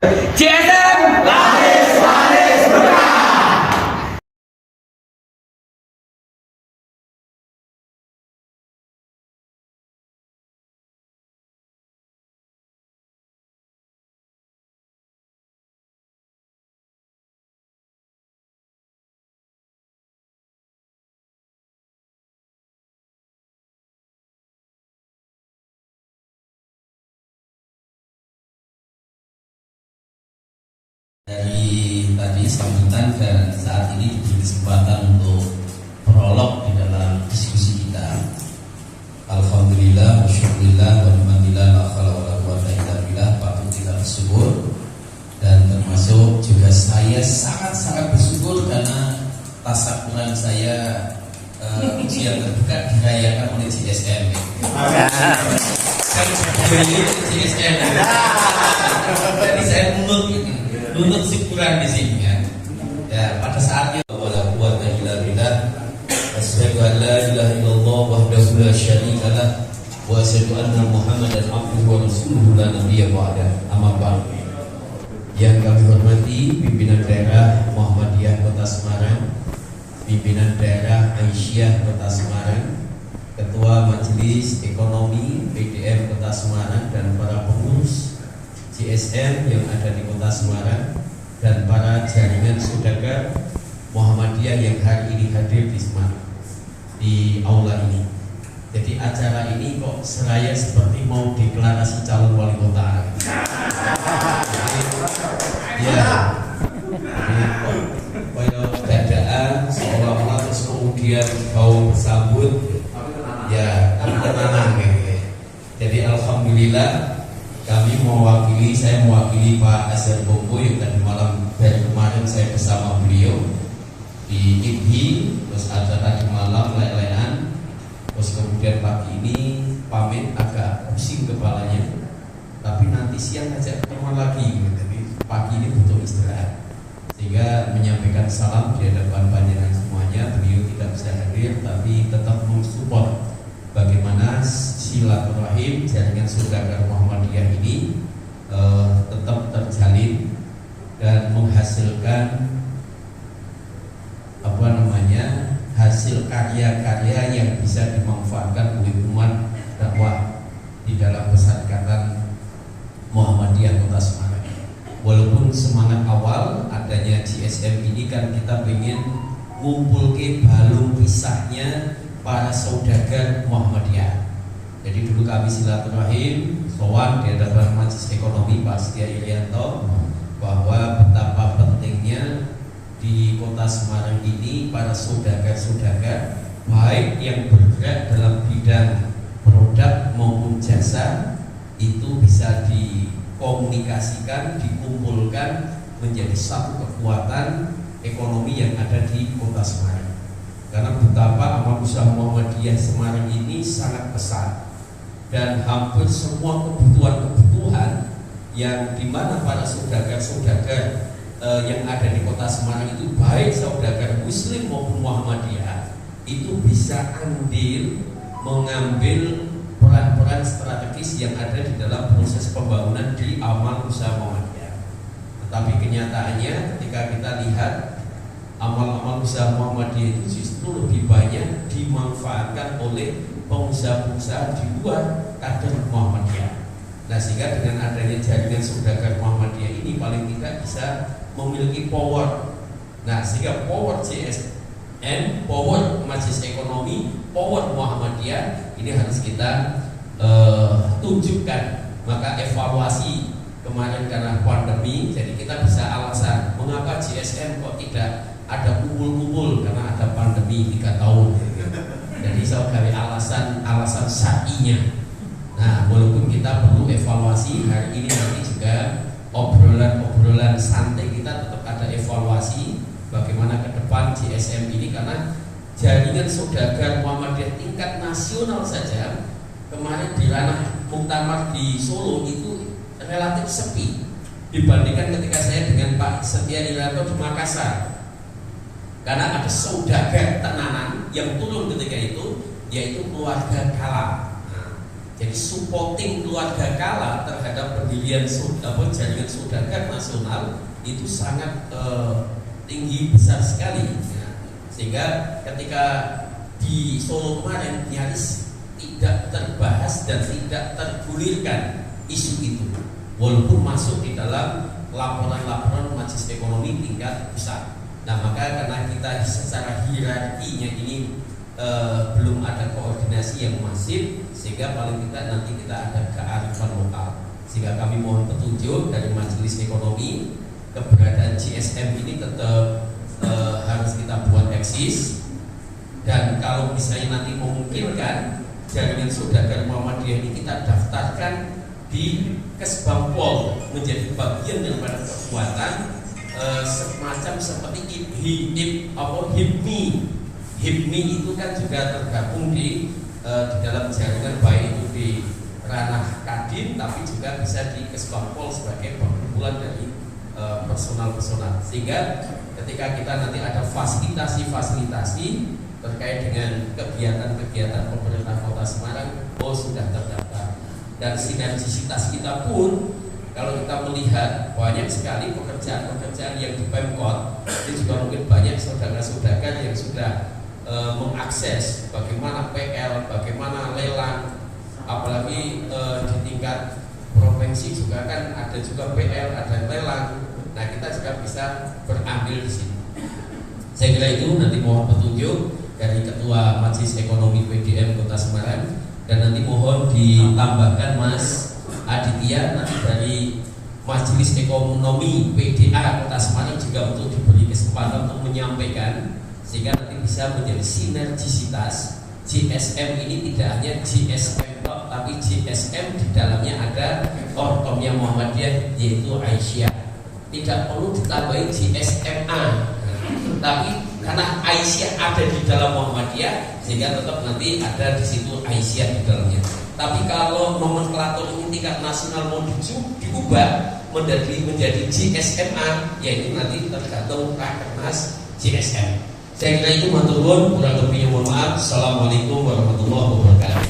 CSM laris manis berkah. Dari tadi sambutan dan saat ini diberi kesempatan untuk prolog di dalam diskusi kita. Alhamdulillah, wasyukurillah, wa ni'matillah, la haula wala quwwata illa billah. Patut kita bersyukur, dan termasuk juga saya sangat-sangat bersyukur karena tasakuran saya ujian terbuka dirayakan oleh CSM. Saya CSM. Jadi saya nunut syukuran di sini ya. Ya, pada saatnya wala quwwata illa billah. Asyhadu an la ilaha illallah wahdahu la syarika lah wa asyhadu anna Muhammadan abduhu wa rasuluhu la nabiyya ba'da. Amma ba'd. Yang kami hormati pimpinan daerah Muhammadiyah Kota Semarang, pimpinan daerah Aisyah Kota Semarang, Ketua Majelis Ekonomi PDM Kota Semarang, dan para pengurus CSM yang ada di Kota Semarang, dan para jaringan saudagar Muhammadiyah yang hari ini hadir di Semarang di aula ini. Jadi acara ini kok seraya seperti mau deklarasi calon wali kota. Ya, koyo dadaan seolah-olah terus kemudian kau bersambut. Ya, tapi tenang gitu. Jadi alhamdulillah kami saya mewakili Pak Azhar Bobo yang tadi malam dari kemarin saya bersama beliau di IPHI, terus ada tadi malam lelean, terus kemudian pagi ini pamit agak pusing kepalanya, tapi nanti siang aja ketemu lagi, jadi pagi ini butuh istirahat, sehingga menyampaikan salam di hadapan panjenengan semuanya. Beliau tidak bisa hadir tapi tetap mensupport bagaimana silaturahim jaringan saudagar Muhammadiyah ini tetap terjalin dan menghasilkan hasil karya-karya yang bisa dimanfaatkan oleh umat dakwah di dalam pesantren Muhammadiyah Kota Semarang. Walaupun semangat awal adanya GSM ini kan kita ingin ngumpul ke balung pisahnya para saudagar Muhammadiyah. Jadi dulu kami silaturahim sowan di hadapan Majelis Ekonomi Pak Setia Irianto bahwa betapa pentingnya di Kota Semarang ini para saudagar-saudagar baik yang bergerak dalam bidang produk maupun jasa itu bisa dikomunikasikan, dikumpulkan menjadi satu kekuatan ekonomi yang ada di Kota Semarang. Karena betapa amal usaha Muhammadiyah Semarang ini sangat besar, dan hampir semua kebutuhan yang dimana para saudagar-saudagar yang ada di Kota Semarang itu baik saudagar Muslim maupun Muhammadiyah itu bisa mengambil peran-peran strategis yang ada di dalam proses pembangunan di amal usaha Muhammadiyah. Tetapi kenyataannya ketika kita lihat amal-amal usaha Muhammadiyah itu justru lebih banyak dimanfaatkan oleh pengusaha-pengusaha di luar kader Muhammadiyah. Nah, sehingga dengan adanya jaringan saudagar Muhammadiyah ini paling tidak bisa memiliki power. Nah, sehingga power CSM, power Majelis Ekonomi, power Muhammadiyah ini harus kita tunjukkan. Maka evaluasi kemarin karena pandemi, jadi kita bisa alasan mengapa GSM kok tidak ada kumpul-kumpul karena ada pandemi 3 tahun. Jadi saya cari alasan syar'inya. Nah, walaupun kita perlu evaluasi hari ini, nanti juga obrolan santai kita tetap ada evaluasi bagaimana ke depan GSM ini, karena jaringan saudagar Muhammadiyah tingkat nasional saja kemarin di ranah muktamar di Solo itu relatif sepi dibandingkan ketika saya dengan Pak Setia Irianto di Makassar, karena ada saudagar tenanan yang turun ketika itu, yaitu keluarga Kala. Jadi supporting keluarga Kala terhadap pendirian jaringan saudagar nasional itu sangat tinggi, besar sekali. Sehingga ketika di Solo kemarin nyaris tidak terbahas dan tidak tergulirkan isu itu, walaupun masuk di dalam laporan-laporan Majelis Ekonomi tingkat pusat. Nah, maka karena kita secara hierarkinya ini belum ada koordinasi yang masif, sehingga paling tidak nanti kita ada kearifan lokal. Sehingga kami mohon petunjuk dari Majelis Ekonomi, keberadaan GSM ini tetap harus kita buat eksis, dan kalau misalnya nanti memungkinkan jaringan saudagar Muhammadiyah ini kita daftarkan di Kesbangpol menjadi bagian daripada kekuatan semacam seperti HIPMI itu kan juga tergabung di dalam jaringan, baik itu di ranah Kadin tapi juga bisa di Kesbangpol sebagai perkumpulan dari personal-personal, sehingga ketika kita nanti ada fasilitasi terkait dengan kegiatan-kegiatan pemerintah Kota Semarang, sudah terdaftar. Dan sinergisitas kita pun, kalau kita melihat banyak sekali pekerjaan-pekerjaan yang di Pemkot, itu juga mungkin banyak saudagar-saudagar yang sudah mengakses bagaimana PL, bagaimana lelang, apalagi di tingkat provinsi juga kan ada juga PL, ada lelang. Nah, kita juga bisa berambil di sini. Saya kira itu nanti mohon petunjuk dari Ketua Majelis Ekonomi PDM Kota Semarang, dan nanti mohon ditambahkan Mas Aditya nanti dari Majelis Ekonomi PDA Kota Semarang juga untuk diberi kesempatan untuk menyampaikan, sehingga nanti bisa menjadi sinergisitas. GSM ini tidak hanya GSM tapi GSM di dalamnya ada Ortomnya Muhammadiyah yaitu Aisyah. Tidak perlu ditambahi GSMA, tapi karena Aisyah ada di dalam Muhammadiyah, sehingga tetap nanti ada di situ Aisyah di dalamnya. Tapi kalau nomenklatur ini tingkat nasional mau diubah menjadi GSMA, yaitu nanti tergantung Rakernas GSM. Saya kira itu matur nuwun, kurang lebihnya mohon maaf. Assalamualaikum warahmatullahi wabarakatuh.